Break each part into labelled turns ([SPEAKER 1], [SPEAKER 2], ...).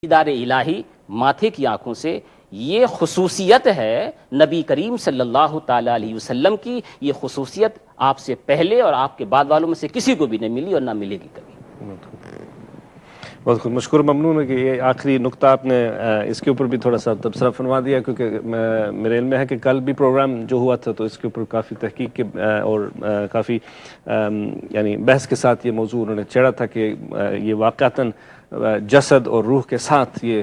[SPEAKER 1] دیدار الہی ماتھے کی آنکھوں سے، یہ خصوصیت ہے نبی کریم صلی اللہ تعالیٰ علیہ وسلم کی. یہ خصوصیت آپ سے پہلے اور آپ کے بعد والوں میں سے کسی کو بھی نہیں ملی اور نہ ملے گی کبھی.
[SPEAKER 2] بہت خوب، مشکور ممنون ہے کہ یہ آخری نقطہ آپ نے اس کے اوپر بھی تھوڑا سا تبصرہ فرما دیا، کیونکہ میرے علم میں ہے کہ کل بھی پروگرام جو ہوا تھا تو اس کے اوپر کافی تحقیق کے اور کافی یعنی بحث کے ساتھ یہ موضوع انہوں نے چھیڑا تھا کہ یہ واقعتاً جسد اور روح کے ساتھ یہ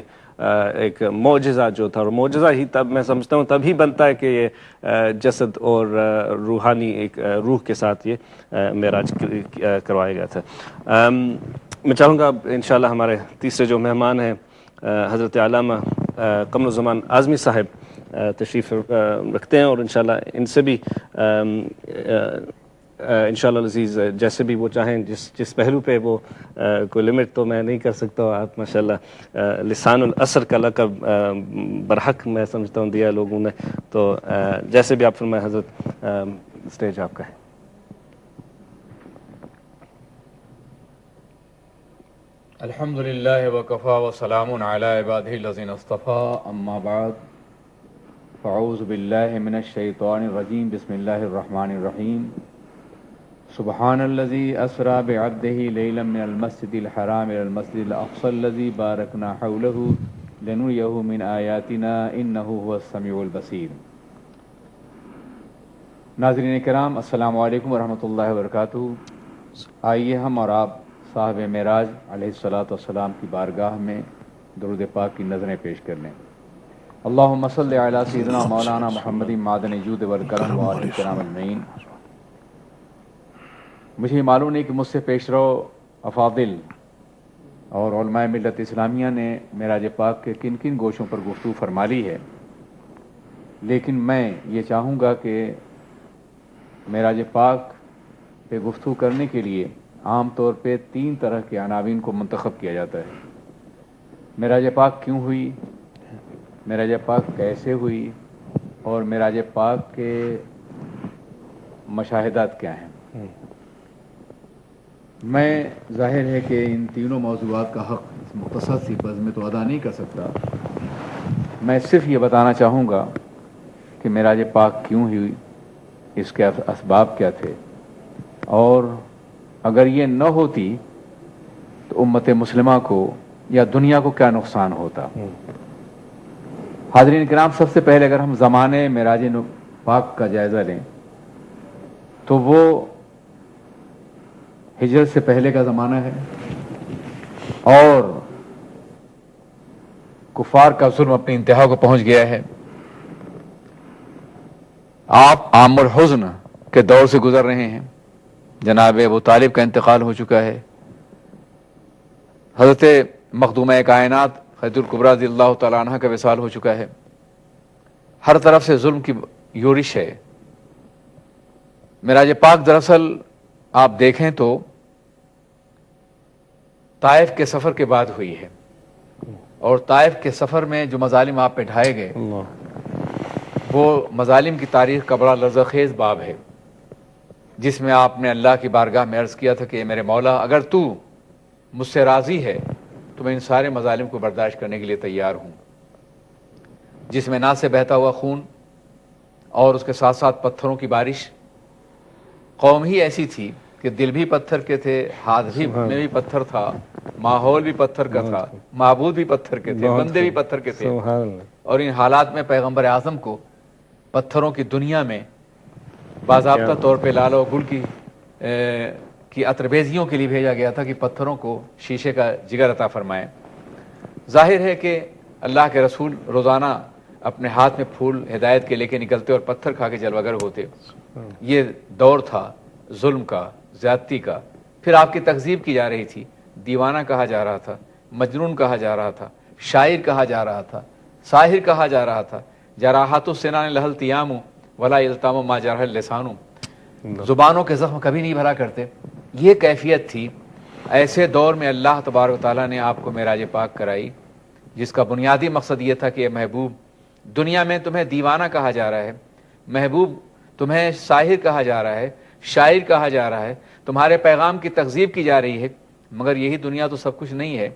[SPEAKER 2] ایک معجزہ جو تھا، اور معجزہ ہی تب میں سمجھتا ہوں تب ہی بنتا ہے کہ یہ جسد اور روحانی ایک روح کے ساتھ یہ معراج کروایا گیا تھا. میں چاہوں گا انشاءاللہ ہمارے تیسرے جو مہمان ہیں حضرت علامہ قمر الزمان اعظمی صاحب تشریف رکھتے ہیں، اور انشاءاللہ ان سے بھی انشاءاللہ العزیز جیسے بھی وہ چاہیں، جس پہلو پہ وہ کوئی لمٹ تو میں نہیں کر سکتا. آپ ماشاءاللہ لسان العصر کا لقب برحق میں سمجھتا ہوں دیا لوگوں نے، تو جیسے بھی آپ فرمائیں حضرت، اسٹیج آپ کا ہے.
[SPEAKER 3] الحمد للہ وکفا وسلام علی عبادہ الذین اصطفیٰ، اما بعد فاعوذ باللہ من الشیطان الرجیم، بسم اللہ الرحمن الرحیم. سبحان الذی اسری بعبدہ لیلا من المسجد الحرام الی المسجد الاقصی الذی بارکنا حولہ لنریہ من آیاتنا انہ هو السمیع البصیر. ناظرین کرام، السلام علیکم ورحمۃ اللہ وبرکاتہ. آئیے ہم اور آپ صاحب معراج علیہ الصلاۃ والسلام کی بارگاہ میں درود پاک کی نظریں پیش کر لیں. اللہم صلی علی سیدنا مولانا محمد معدن جود والکرم وآلہ الکرام اجمعین. مجھے معلوم نہیں کہ مجھ سے پیش رو افاضل اور علماء ملت اسلامیہ نے معراج پاک کے کن کن گوشوں پر گفتگو فرما لی ہے، لیکن میں یہ چاہوں گا کہ معراج پاک پہ گفتگو کرنے کے لیے عام طور پہ 3 طرح کے عناوین کو منتخب کیا جاتا ہے. معراج پاک کیوں ہوئی، معراج پاک کیسے ہوئی، اور معراج پاک کے مشاہدات کیا ہیں. میں ظاہر ہے کہ ان تینوں موضوعات کا حق اس مختصر سی بزم میں تو ادا نہیں کر سکتا. میں صرف یہ بتانا چاہوں گا کہ معراج پاک کیوں ہوئی، اس کے اسباب کیا تھے، اور اگر یہ نہ ہوتی تو امت مسلمہ کو یا دنیا کو کیا نقصان ہوتا. حاضرین کرام، سب سے پہلے اگر ہم زمانے معراج پاک کا جائزہ لیں تو وہ ہجرت سے پہلے کا زمانہ ہے، اور کفار کا ظلم اپنی انتہا کو پہنچ گیا ہے. آپ عام الحزن کے دور سے گزر رہے ہیں. جناب ابو طالب کا انتقال ہو چکا ہے. حضرت مخدومہ کائنات خدیجہ الکبریٰ رضی اللہ تعالیٰ عنہ کا وصال ہو چکا ہے. ہر طرف سے ظلم کی یورش ہے. معراج پاک دراصل آپ دیکھیں تو طائف کے سفر کے بعد ہوئی ہے، اور طائف کے سفر میں جو مظالم آپ پہ ڈھائے گئے وہ مظالم کی تاریخ کا بڑا لرزہ خیز باب ہے، جس میں آپ نے اللہ کی بارگاہ میں عرض کیا تھا کہ میرے مولا، اگر تو مجھ سے راضی ہے تو میں ان سارے مظالم کو برداشت کرنے کے لیے تیار ہوں. جس میں ناز سے بہتا ہوا خون اور اس کے ساتھ ساتھ پتھروں کی بارش. قوم ہی ایسی تھی کہ دل بھی پتھر کے تھے، ہاتھ بھی میں بھی پتھر تھا، ماحول بھی پتھر کا تھا، معبود بھی پتھر کے تھے، بندے بھی پتھر کے تھے. اور ان حالات میں پیغمبر اعظم کو پتھروں کی دنیا میں باضابطہ طور پہ لال و گل کی عطربیزیوں کے لیے بھیجا گیا تھا کہ پتھروں کو شیشے کا جگر عطا فرمائیں. ظاہر ہے کہ اللہ کے رسول روزانہ اپنے ہاتھ میں پھول ہدایت کے لے کے نکلتے اور پتھر کھا کے جلوگر ہوتے. یہ دور تھا ظلم کا، زیادتی کا. پھر آپ کی تکذیب کی جا رہی تھی، دیوانہ کہا جا رہا تھا، مجنون کہا جا رہا تھا، شاعر کہا جا رہا تھا، ساحر کہا جا رہا تھا. جراحات السنان لہل تیام ولا التام ما جرح اللسان. زبانوں کے زخم کبھی نہیں بھرا کرتے. یہ کیفیت تھی. ایسے دور میں اللہ تبارک و تعالیٰ نے آپ کو معراج پاک کرائی، جس کا بنیادی مقصد یہ تھا کہ محبوب، دنیا میں تمہیں دیوانہ کہا جا رہا ہے، محبوب تمہیں ساحر کہا جا رہا ہے، شاعر کہا جا رہا ہے، تمہارے پیغام کی تکذیب کی جا رہی ہے، مگر یہی دنیا تو سب کچھ نہیں ہے.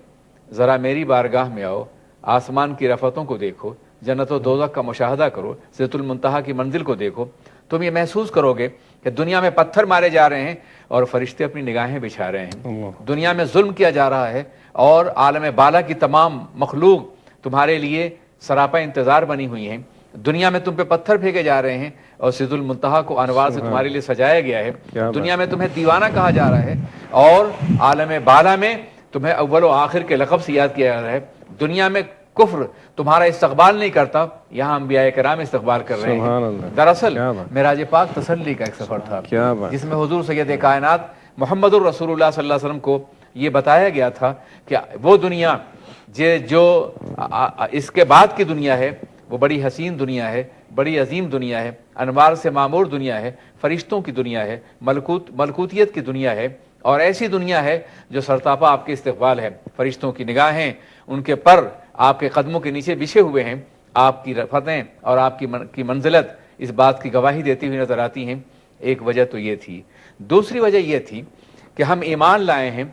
[SPEAKER 3] ذرا میری بارگاہ میں آؤ، آسمان کی رفتوں کو دیکھو، جنت و دوزخ کا مشاہدہ کرو، سدرۃ المنتہا کی منزل کو دیکھو، تم یہ محسوس کرو گے کہ دنیا میں پتھر مارے جا رہے ہیں اور فرشتے اپنی نگاہیں بچھا رہے ہیں، دنیا میں ظلم کیا جا رہا ہے اور عالم بالا کی تمام مخلوق تمہارے لیے سراپا انتظار بنی ہوئی ہیں، دنیا میں تم پہ پتھر پھینکے جا رہے ہیں اور سدرۃ المنتہا کو انوار سے تمہارے لیے سجایا گیا ہے، دنیا میں تمہیں دیوانہ کہا جا رہا ہے اور عالم بالا میں تمہیں اول و آخر کے لقب سے یاد کیا جا رہا ہے، دنیا میں کفر تمہارا استقبال نہیں کرتا، یہاں انبیاء کرام استقبال کر رہے ہیں۔ دراصل معراج پاک تسلی کا ایک سفر تھا جس میں حضور سید کائنات محمد الرسول اللہ صلی اللہ علیہ وسلم کو یہ بتایا گیا تھا کہ وہ دنیا جو اس کے بعد کی دنیا ہے وہ بڑی حسین دنیا ہے، بڑی عظیم دنیا ہے، انوار سے معمور دنیا ہے، فرشتوں کی دنیا ہے، ملکوتیت کی دنیا ہے، اور ایسی دنیا ہے جو سرتاپا آپ کے استقبال ہے، فرشتوں کی نگاہیں، ان کے پر آپ کے قدموں کے نیچے بچھے ہوئے ہیں، آپ کی رفتیں اور آپ کی منزلت اس بات کی گواہی دیتی ہوئی نظر آتی ہیں۔ ایک وجہ تو یہ تھی، دوسری وجہ یہ تھی کہ ہم ایمان لائے ہیں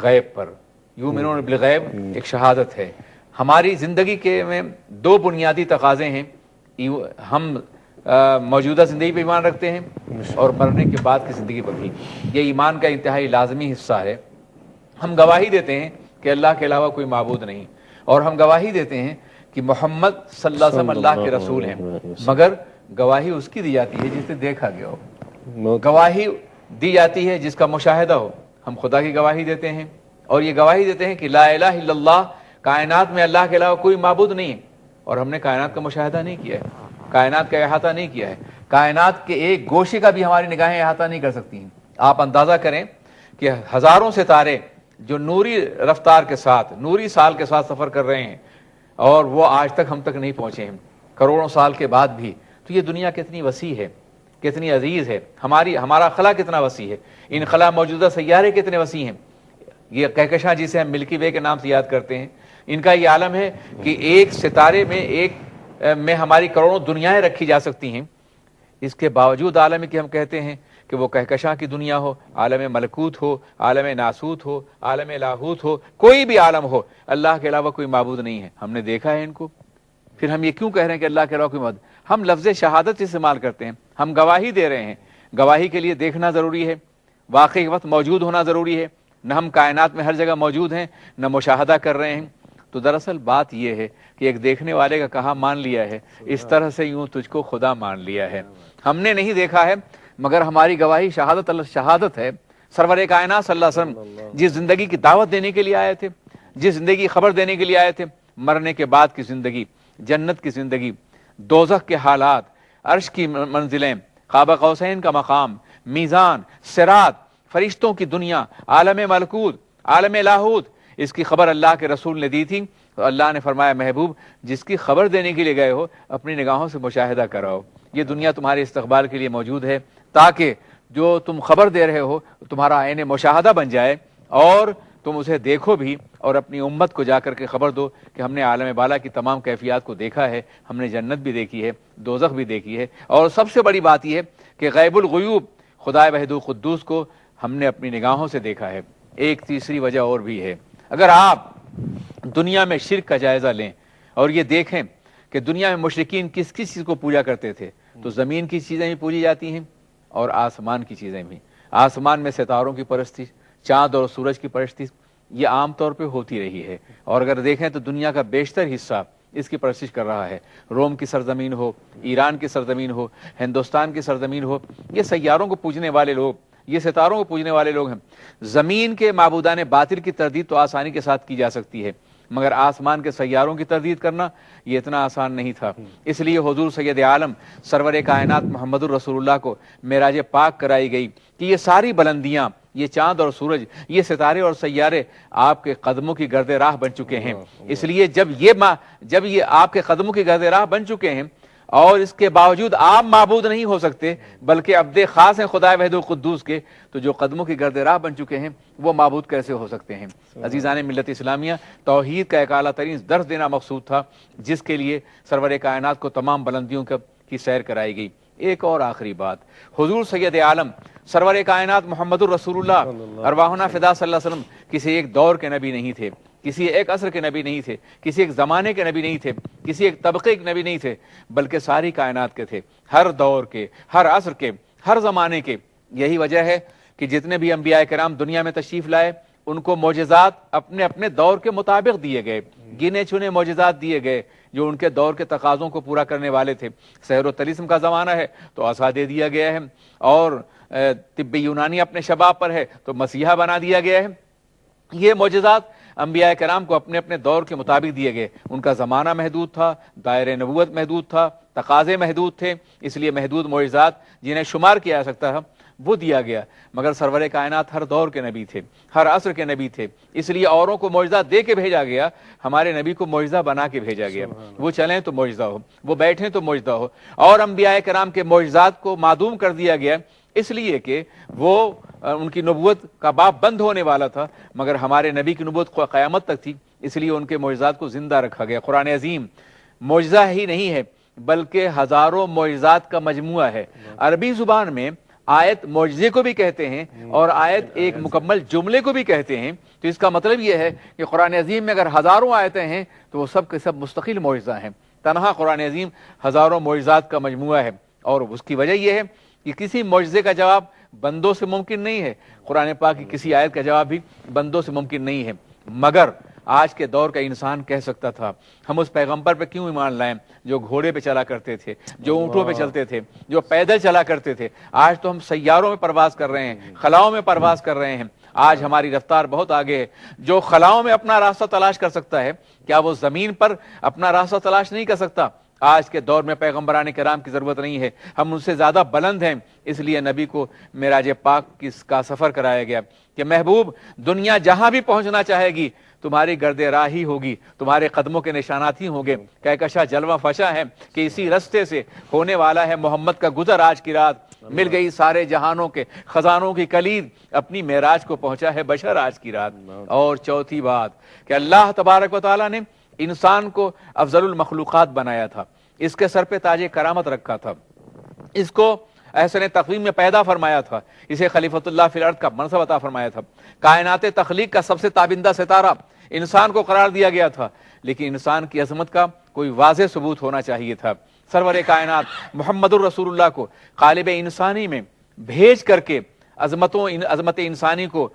[SPEAKER 3] غیب پر، یؤمنون بالغیب ایک شہادت ہے۔ ہماری زندگی کے میں دو بنیادی تقاضے ہیں، ہم موجودہ زندگی پہ ایمان رکھتے ہیں اور مرنے کے بعد کی زندگی پر بھی، یہ ایمان کا انتہائی لازمی حصہ ہے۔ ہم گواہی دیتے ہیں کہ اللہ کے علاوہ کوئی معبود نہیں، اور ہم گواہی دیتے ہیں کہ محمد صلی اللہ علیہ وسلم اللہ کے رسول ہیں، مگر گواہی اس کی دی جاتی ہے جس سے دیکھا گیا ہو، گواہی دی جاتی ہے جس کا مشاہدہ ہو۔ ہم خدا کی گواہی دیتے ہیں اور یہ گواہی دیتے ہیں کہ لا الہ الا اللہ، کائنات میں اللہ کے علاوہ کوئی معبود نہیں ہے، اور ہم نے کائنات کا مشاہدہ نہیں کیا ہے، کائنات کا احاطہ نہیں کیا ہے، کائنات کے ایک گوشے کا بھی ہماری نگاہیں احاطہ نہیں کر سکتی ہیں۔ آپ اندازہ کریں کہ ہزاروں ستارے جو نوری رفتار کے ساتھ، نوری سال کے ساتھ سفر کر رہے ہیں اور وہ آج تک ہم تک نہیں پہنچے ہیں، کروڑوں سال کے بعد بھی، تو یہ دنیا کتنی وسیع ہے، کتنی عزیز ہے، ہمارا خلا کتنا وسیع ہے، ان خلا موجودہ سیارے کتنے وسیع ہیں۔ یہ کہکشاں جسے ہم ملکی وے کے نام سے یاد کرتے ہیں، ان کا یہ عالم ہے کہ ایک ستارے میں ہماری کروڑوں دنیایں رکھی جا سکتی ہیں۔ اس کے باوجود عالم کہ ہم کہتے ہیں کہ وہ کہکشاں کی دنیا ہو، عالم ملکوت ہو، عالم ناسوت ہو، عالم لاہوت ہو، کوئی بھی عالم ہو، اللہ کے علاوہ کوئی معبود نہیں ہے۔ ہم نے دیکھا ہے ان کو، پھر ہم یہ کیوں کہہ رہے ہیں کہ اللہ کے علاوہ کوئی معبود؟ ہم لفظ شہادت استعمال کرتے ہیں، ہم گواہی دے رہے ہیں، گواہی کے لیے دیکھنا ضروری ہے، واقعی وقت موجود ہونا ضروری ہے، نہ ہم کائنات میں ہر جگہ موجود ہیں نہ مشاہدہ کر رہے ہیں۔ تو دراصل بات یہ ہے کہ ایک دیکھنے والے کا کہا مان لیا ہے، اس طرح سے یوں تجھ کو خدا مان لیا ہے۔ ہم نے نہیں دیکھا ہے مگر ہماری گواہی شہادت ہے۔ سرور کائنات صلی اللہ علیہ وسلم جس زندگی کی دعوت دینے کے لیے آئے تھے، جس زندگی کی خبر دینے کے لیے آئے تھے، مرنے کے بعد کی زندگی، جنت کی زندگی، دوزخ کے حالات، عرش کی منزلیں، قاب قوسین کا مقام، میزان، صراط، فرشتوں کی دنیا، عالم ملکوت، عالم لاہوت، اس کی خبر اللہ کے رسول نے دی تھی۔ تو اللہ نے فرمایا محبوب جس کی خبر دینے کے لیے گئے ہو اپنی نگاہوں سے مشاہدہ کراؤ، یہ دنیا تمہارے استقبال کے لیے موجود ہے تاکہ جو تم خبر دے رہے ہو تمہارا عین مشاہدہ بن جائے اور تم اسے دیکھو بھی، اور اپنی امت کو جا کر کے خبر دو کہ ہم نے عالم بالا کی تمام کیفیات کو دیکھا ہے، ہم نے جنت بھی دیکھی ہے، دوزخ بھی دیکھی ہے، اور سب سے بڑی بات یہ ہے کہ غیب الغیوب خدا وحید القدوس کو ہم نے اپنی نگاہوں سے دیکھا ہے۔ ایک تیسری وجہ اور بھی ہے، اگر آپ دنیا میں شرک کا جائزہ لیں اور یہ دیکھیں کہ دنیا میں مشرکین کس کس چیز کو پوجا کرتے تھے، تو زمین کی چیزیں بھی پوجی جاتی ہیں اور آسمان کی چیزیں بھی۔ آسمان میں ستاروں کی پرستش، چاند اور سورج کی پرستش، یہ عام طور پہ ہوتی رہی ہے، اور اگر دیکھیں تو دنیا کا بیشتر حصہ اس کی پرستش کر رہا ہے۔ روم کی سرزمین ہو، ایران کی سرزمین ہو، ہندوستان کی سرزمین ہو، یہ سیاروں کو پوجنے والے لوگ، یہ ستاروں کو پوجنے والے لوگ ہیں۔ زمین کے معبودان باطل کی تردید تو آسانی کے ساتھ کی جا سکتی ہے، مگر آسمان کے سیاروں کی تردید کرنا یہ اتنا آسان نہیں تھا۔ اس لیے حضور سید عالم سرور کائنات محمد الرسول اللہ کو معراج پاک کرائی گئی کہ یہ ساری بلندیاں، یہ چاند اور سورج، یہ ستارے اور سیارے آپ کے قدموں کی گرد راہ بن چکے ہیں۔ اس لیے جب یہ آپ کے قدموں کی گرد راہ بن چکے ہیں اور اس کے باوجود آپ معبود نہیں ہو سکتے بلکہ عبد خاص ہیں خدا وحید القدوس کے، تو جو قدموں کی گرد راہ بن چکے ہیں وہ معبود کیسے ہو سکتے ہیں؟ عزیزان ملت اسلامیہ، توحید کا ایک اعلیٰ ترین درس دینا مقصود تھا جس کے لیے سرور کائنات کو تمام بلندیوں کی سیر کرائی گئی۔ ایک اور آخری بات، حضور سید عالم سرور کائنات محمد الرسول اللہ ارواحنا فدا صلی اللہ علیہ وسلم کسی ایک دور کے نبی نہیں تھے، کسی ایک عصر کے نبی نہیں تھے، کسی ایک زمانے کے نبی نہیں تھے، کسی ایک طبقے کے نبی نہیں تھے، بلکہ ساری کائنات کے تھے، ہر دور کے، ہر عصر کے، ہر زمانے کے۔ یہی وجہ ہے کہ جتنے بھی انبیاء کرام دنیا میں تشریف لائے ان کو معجزات اپنے اپنے دور کے مطابق دیے گئے، گنے چنے معجزات دیے گئے جو ان کے دور کے تقاضوں کو پورا کرنے والے تھے۔ سحر و طلسم کا زمانہ ہے تو عصا دے دیا گیا ہے، اور طب یونانی اپنے شباب پر ہے تو مسیحا بنا دیا گیا ہے۔ یہ معجزات انبیاء کرام کو اپنے اپنے دور کے مطابق دیے گئے، ان کا زمانہ محدود تھا، دائرہ نبوت محدود تھا، تقاضے محدود تھے، اس لیے محدود معجزات جنہیں شمار کیا جا سکتا ہے وہ دیا گیا۔ مگر سرور کائنات ہر دور کے نبی تھے، ہر عصر کے نبی تھے، اس لیے اوروں کو معجزہ دے کے بھیجا گیا، ہمارے نبی کو معجزہ بنا کے بھیجا گیا۔ وہ چلیں تو معجزہ ہو، وہ بیٹھیں تو معجزہ ہو۔ اور انبیاء کرام کے معجزات کو معدوم کر دیا گیا اس لیے کہ وہ ان کی نبوت کا باب بند ہونے والا تھا، مگر ہمارے نبی کی نبوت قیامت تک تھی، اس لیے ان کے معجزات کو زندہ رکھا گیا۔ قرآن عظیم معجزہ ہی نہیں ہے بلکہ ہزاروں معجزات کا مجموعہ ہے۔ عربی زبان میں آیت معجزے کو بھی کہتے ہیں اور آیت ایک مکمل جملے کو بھی کہتے ہیں، تو اس کا مطلب یہ ہے کہ قرآن عظیم میں اگر ہزاروں آیتیں ہیں تو وہ سب کے سب مستقل معجزہ ہیں۔ تنہا قرآن عظیم ہزاروں معجزات کا مجموعہ ہے، اور اس کی وجہ یہ ہے کہ کسی معجزے کا جواب بندوں سے ممکن نہیں ہے، قرآن پاک کی کسی آیت کا جواب بھی بندوں سے ممکن نہیں ہے، مگر آج کے دور کا انسان کہہ سکتا تھا ہم اس پیغمبر پہ کیوں ایمان لائیں جو گھوڑے پہ چلا کرتے تھے، جو اونٹوں پہ چلتے تھے، جو پیدل چلا کرتے تھے۔ آج تو ہم سیاروں میں پرواز کر رہے ہیں، خلاؤں میں پرواز کر رہے ہیں، آج ہماری رفتار بہت آگے ہے۔ جو خلاؤں میں اپنا راستہ تلاش کر سکتا ہے، کیا وہ زمین پر اپنا راستہ تلاش نہیں کر سکتا؟ آج کے دور میں پیغمبران کرام کی ضرورت نہیں ہے، ہم ان سے زیادہ بلند ہیں، اس لیے نبی کو معراج پاک کا سفر کرایا گیا کہ محبوب دنیا جہاں بھی پہنچنا چاہے گی تمہاری گرد راہ ہی ہوگی، تمہارے قدموں کے نشانات ہی ہوں گے۔ کہکشاں جلوہ فشاں ہے کہ اسی رستے سے ہونے والا ہے محمد کا گزر۔ آج کی رات مل گئی سارے جہانوں کے خزانوں کی کلید، اپنی معراج کو پہنچا ہے بشر آج کی رات۔ اور چوتھی بات کہ اللہ تبارک و تعالیٰ نے انسان کو افضل المخلوقات بنایا تھا، اس کے سر پہ تاج کرامت رکھا تھا، اس کو احسن تقویم میں پیدا فرمایا تھا، اسے خلیفۃ اللہ فی الارض کا منصب عطا فرمایا تھا، کائنات تخلیق کا سب سے تابندہ ستارہ انسان کو قرار دیا گیا تھا، لیکن انسان کی عظمت کا کوئی واضح ثبوت ہونا چاہیے تھا۔ سرور کائنات محمد الرسول اللہ کو قالب انسانی میں بھیج کر کے عظمت انسانی کو